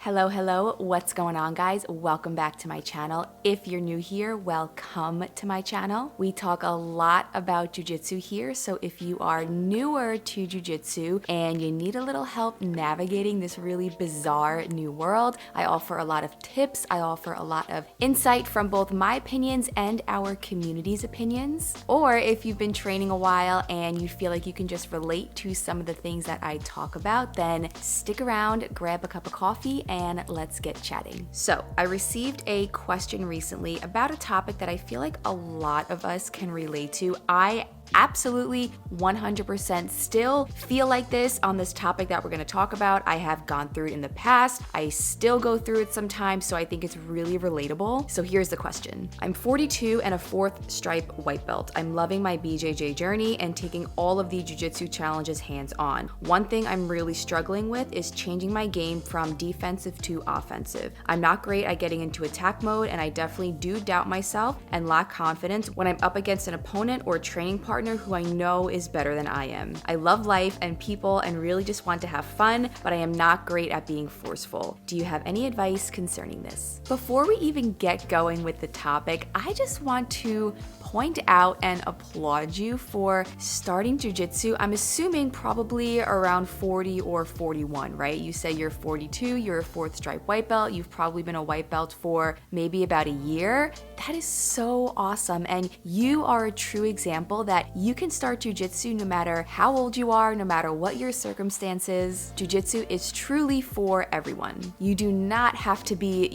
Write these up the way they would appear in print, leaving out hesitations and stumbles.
Hello, what's going on, guys? Welcome back to my channel. If you're new here, welcome to my channel. We talk a lot about jiu-jitsu here, so if you are newer to jiu-jitsu and you need a little help navigating this really bizarre new world, I offer a lot of tips, I offer a lot of insight from both my opinions and our community's opinions. Or if you've been training a while and you feel like you can just relate to some of the things that I talk about, then stick around, grab a cup of coffee, and let's get chatting. So I received a question recently about a topic that I feel like a lot of us can relate to. I absolutely 100% still feel like this on this topic that we're going to talk about. I have gone through it in the past. I still go through it sometimes, so I think it's really relatable. So here's the question. I'm 42 and a 4th stripe white belt. I'm loving my BJJ journey and taking all of the jiu-jitsu challenges hands-on. One thing I'm really struggling with is changing my game from defensive to offensive. I'm not great at getting into attack mode, and I definitely do doubt myself and lack confidence when I'm up against an opponent or training partner who I know is better than I am. I love life and people and really just want to have fun, but I am not great at being forceful. Do you have any advice concerning this? Before we even get going with the topic, I just want to point out and applaud you for starting jiu-jitsu. I'm assuming probably around 40 or 41, right? You say you're 42, you're a 4th stripe white belt, you've probably been a white belt for maybe about a year. That is so awesome, and you are a true example that you can start jiu-jitsu no matter how old you are, no matter what your circumstances. Jiu-jitsu is truly for everyone. You do not have to be,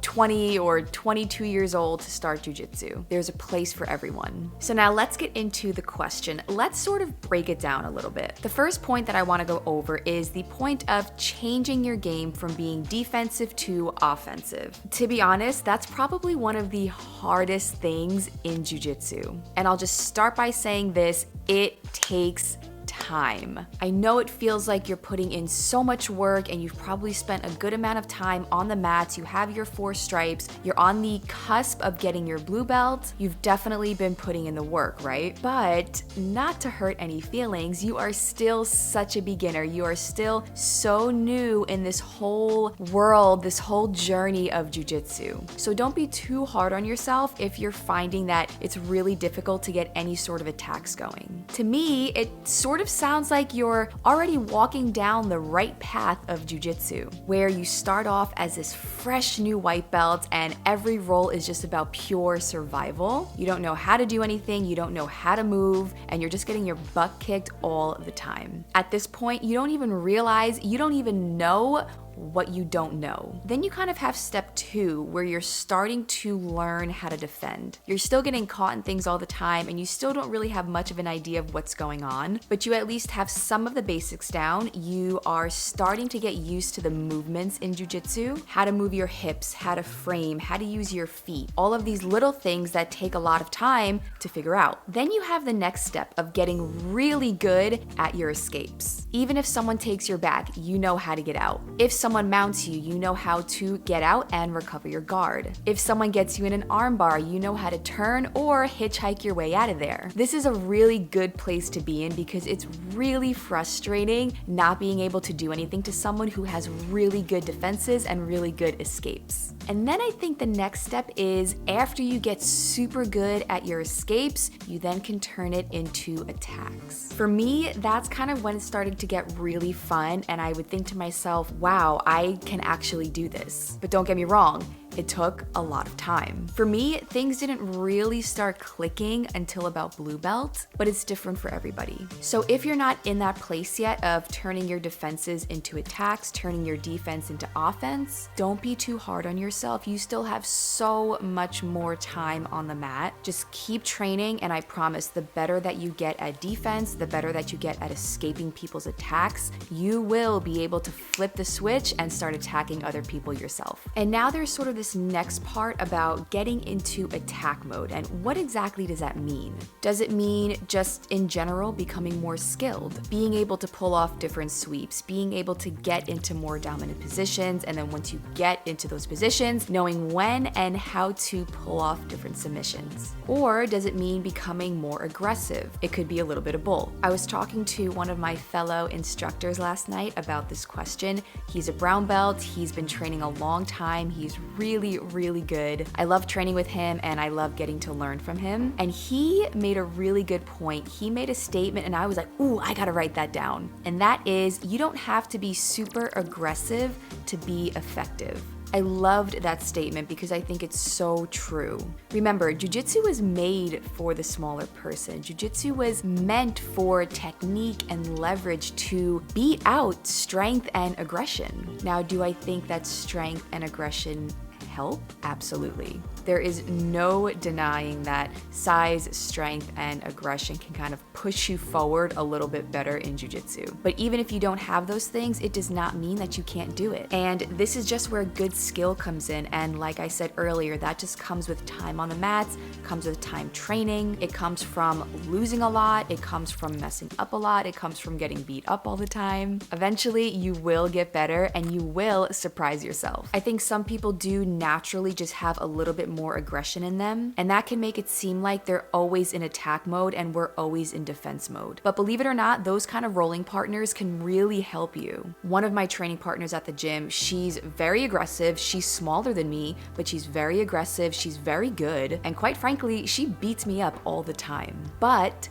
20 or 22 years old to start jiu-jitsu. There's a place for everyone. So now let's get into the question. Let's sort of break it down a little bit. The first point that I want to go over is the point of changing your game from being defensive to offensive. To be honest, that's probably one of the hardest things in jiu-jitsu. And I'll just start by saying this, it takes time. I know it feels like you're putting in so much work and you've probably spent a good amount of time on the mats. You have your 4 stripes. You're on the cusp of getting your blue belt. You've definitely been putting in the work, right? But not to hurt any feelings, you are still such a beginner. You are still so new in this whole world, this whole journey of jiu-jitsu. So don't be too hard on yourself if you're finding that it's really difficult to get any sort of attacks going. To me, it sort of sounds like you're already walking down the right path of jiu-jitsu, where you start off as this fresh new white belt and every roll is just about pure survival. You don't know how to do anything, you don't know how to move, and you're just getting your butt kicked all the time. At this point, you don't even realize, you don't even know what you don't know. Then you kind of have step 2, where you're starting to learn how to defend. You're still getting caught in things all the time and you still don't really have much of an idea of what's going on, but you at least have some of the basics down. You are starting to get used to the movements in jiu-jitsu, how to move your hips, how to frame, how to use your feet, all of these little things that take a lot of time to figure out. Then you have the next step of getting really good at your escapes. Even if someone takes your back, you know how to get out. If someone mounts you, you know how to get out and recover your guard. If someone gets you in an arm bar, you know how to turn or hitchhike your way out of there. This is a really good place to be in because it's really frustrating not being able to do anything to someone who has really good defenses and really good escapes. And then I think the next step is after you get super good at your escapes, you then can turn it into attacks. For me, that's kind of when it started to get really fun, and I would think to myself, wow, I can actually do this. But don't get me wrong, it took a lot of time. For me, things didn't really start clicking until about blue belt, but it's different for everybody. So if you're not in that place yet of turning your defenses into attacks, turning your defense into offense, don't be too hard on yourself. You still have so much more time on the mat. Just keep training, and I promise the better that you get at defense, the better that you get at escaping people's attacks, you will be able to flip the switch and start attacking other people yourself. And now there's sort of this this next part about getting into attack mode. And what exactly does that mean? Does it mean just in general becoming more skilled, being able to pull off different sweeps, being able to get into more dominant positions, and then once you get into those positions, knowing when and how to pull off different submissions? Or does it mean becoming more aggressive? It could be a little bit of both. I was talking to one of my fellow instructors last night about this question. He's a brown belt. He's been training a long time. He's really, really good. I love training with him and I love getting to learn from him. And he made a really good point. He made a statement and I was like, ooh, I gotta write that down. And that is, you don't have to be super aggressive to be effective. I loved that statement because I think it's so true. Remember, Jiu-Jitsu was made for the smaller person. Jiu-Jitsu was meant for technique and leverage to beat out strength and aggression. Now, do I think that strength and aggression help? Absolutely. There is no denying that size, strength, and aggression can kind of push you forward a little bit better in jiu-jitsu. But even if you don't have those things, it does not mean that you can't do it. And this is just where good skill comes in. And like I said earlier, that just comes with time on the mats, comes with time training. It comes from losing a lot. It comes from messing up a lot. It comes from getting beat up all the time. Eventually, you will get better and you will surprise yourself. I think some people do naturally just have a little bit more aggression in them, and that can make it seem like they're always in attack mode and we're always in defense mode. But believe it or not, those kind of rolling partners can really help you. One of my training partners at the gym, she's very aggressive. She's smaller than me, but she's very aggressive. She's very good. And quite frankly, she beats me up all the time. But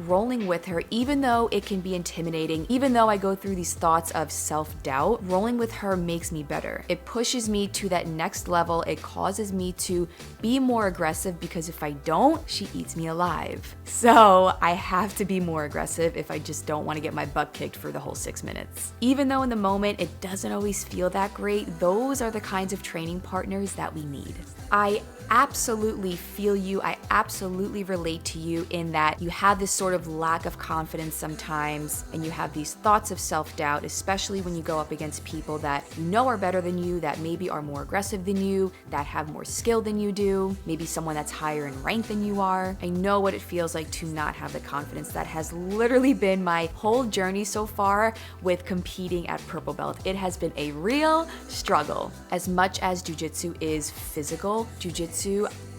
rolling with her, even though it can be intimidating, even though I go through these thoughts of self-doubt, rolling with her makes me better. It pushes me to that next level. It causes me to be more aggressive because if I don't, she eats me alive. So I have to be more aggressive if I just don't want to get my butt kicked for the whole 6 minutes. Even though in the moment it doesn't always feel that great, those are the kinds of training partners that we need. I absolutely feel you. I absolutely relate to you in that you have this sort of lack of confidence sometimes and you have these thoughts of self-doubt, especially when you go up against people that you know are better than you, that maybe are more aggressive than you, that have more skill than you do, maybe someone that's higher in rank than you are. I know what it feels like to not have the confidence. That has literally been my whole journey so far with competing at purple belt. It has been a real struggle. As much as jiu-jitsu is physical, jiu-jitsu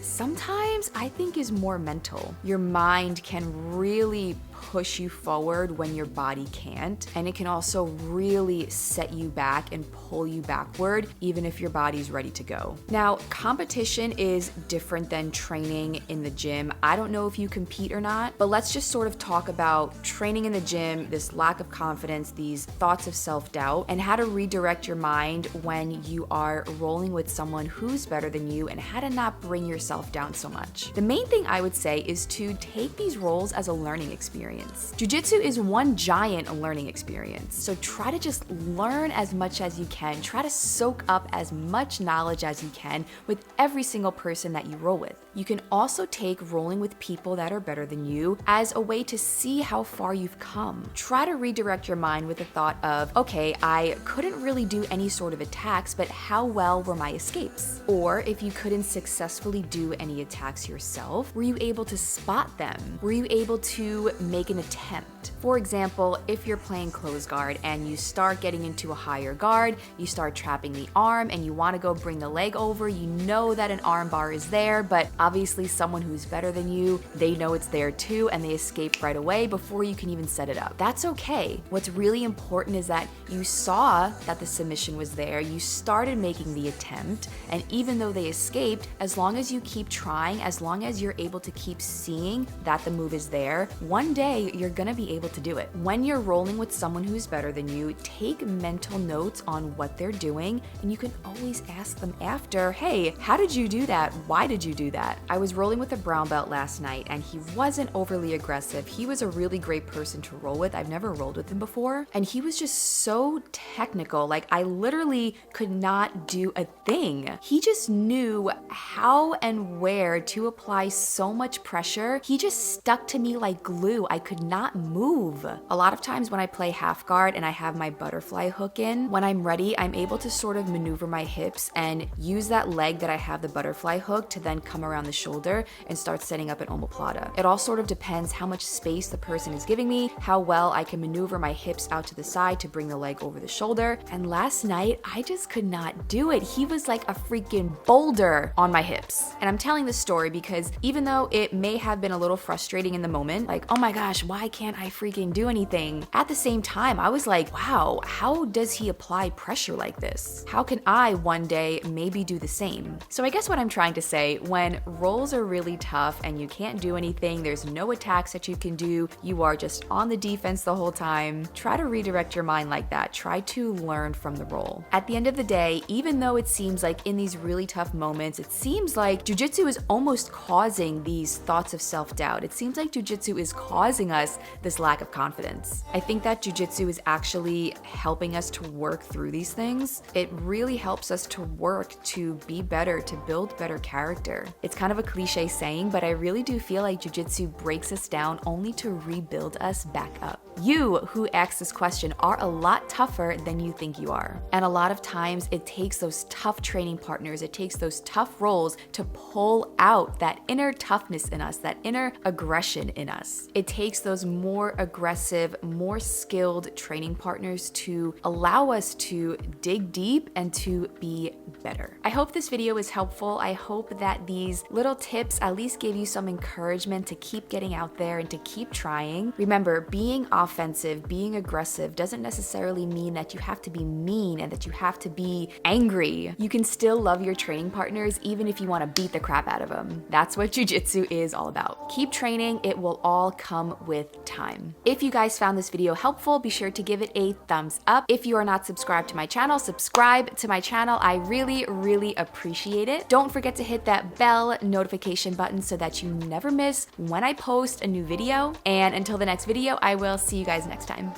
sometimes I think is more mental. Your mind can really push you forward when your body can't, and it can also really set you back and pull you backward even if your body's ready to go. Now, competition is different than training in the gym. I don't know if you compete or not, but let's just sort of talk about training in the gym, this lack of confidence, these thoughts of self-doubt, and how to redirect your mind when you are rolling with someone who's better than you and how to not bring yourself down so much. The main thing I would say is to take these roles as a learning experience. Jiu-jitsu is one giant learning experience, so try to just learn as much as you can. Try to soak up as much knowledge as you can with every single person that you roll with. You can also take rolling with people that are better than you as a way to see how far you've come. Try to redirect your mind with the thought of, okay, I couldn't really do any sort of attacks, but how well were my escapes? Or if you couldn't successfully do any attacks yourself, were you able to spot them? Were you able to make an attempt? For example, if you're playing close guard and you start getting into a higher guard, you start trapping the arm and you want to go bring the leg over, you know that an arm bar is there, but obviously someone who's better than you, they know it's there too and they escape right away before you can even set it up. That's okay. What's really important is that you saw that the submission was there, you started making the attempt, and even though they escaped, as long as you keep trying, as long as you're able to keep seeing that the move is there, one day you're gonna be able to do it. When you're rolling with someone who's better than you, take mental notes on what they're doing, and you can always ask them after, hey, how did you do that? Why did you do that? I was rolling with a brown belt last night and he wasn't overly aggressive. He was a really great person to roll with. I've never rolled with him before, and he was just so technical. Like, I literally could not do a thing. He just knew how and where to apply so much pressure. He just stuck to me like glue. I I could not move. A lot of times when I play half guard and I have my butterfly hook in, when I'm ready, I'm able to sort of maneuver my hips and use that leg that I have the butterfly hook to then come around the shoulder and start setting up an omoplata. It all sort of depends how much space the person is giving me, how well I can maneuver my hips out to the side to bring the leg over the shoulder. And last night, I just could not do it. He was like a freaking boulder on my hips. And I'm telling this story because even though it may have been a little frustrating in the moment, like, oh my gosh, why can't I freaking do anything? At the same time, I was like, wow, how does he apply pressure like this? How can I one day maybe do the same? So I guess what I'm trying to say, when rolls are really tough and you can't do anything, there's no attacks that you can do, you are just on the defense the whole time, try to redirect your mind like that. Try to learn from the roll. At the end of the day, even though it seems like in these really tough moments, it seems like jiu-jitsu is almost causing these thoughts of self-doubt. It seems like jiu-jitsu is causing us this lack of confidence. I think that jiu-jitsu is actually helping us to work through these things. It really helps us to work to be better, to build better character. It's kind of a cliche saying, but I really do feel like jiu-jitsu breaks us down only to rebuild us back up. You who asked this question are a lot tougher than you think you are. And a lot of times it takes those tough training partners, it takes those tough roles to pull out that inner toughness in us, that inner aggression in us. It takes those more aggressive, more skilled training partners to allow us to dig deep and to be better. I hope this video is helpful. I hope that these little tips at least gave you some encouragement to keep getting out there and to keep trying. Remember, being offensive, being aggressive doesn't necessarily mean that you have to be mean and that you have to be angry. You can still love your training partners even if you want to beat the crap out of them. That's what jiu-jitsu is all about. Keep training, it will all come with time. If you guys found this video helpful, be sure to give it a thumbs up. If you are not subscribed to my channel, subscribe to my channel. I really appreciate it. Don't forget to hit that bell notification button so that you never miss when I post a new video. And until the next video, I will see you guys next time.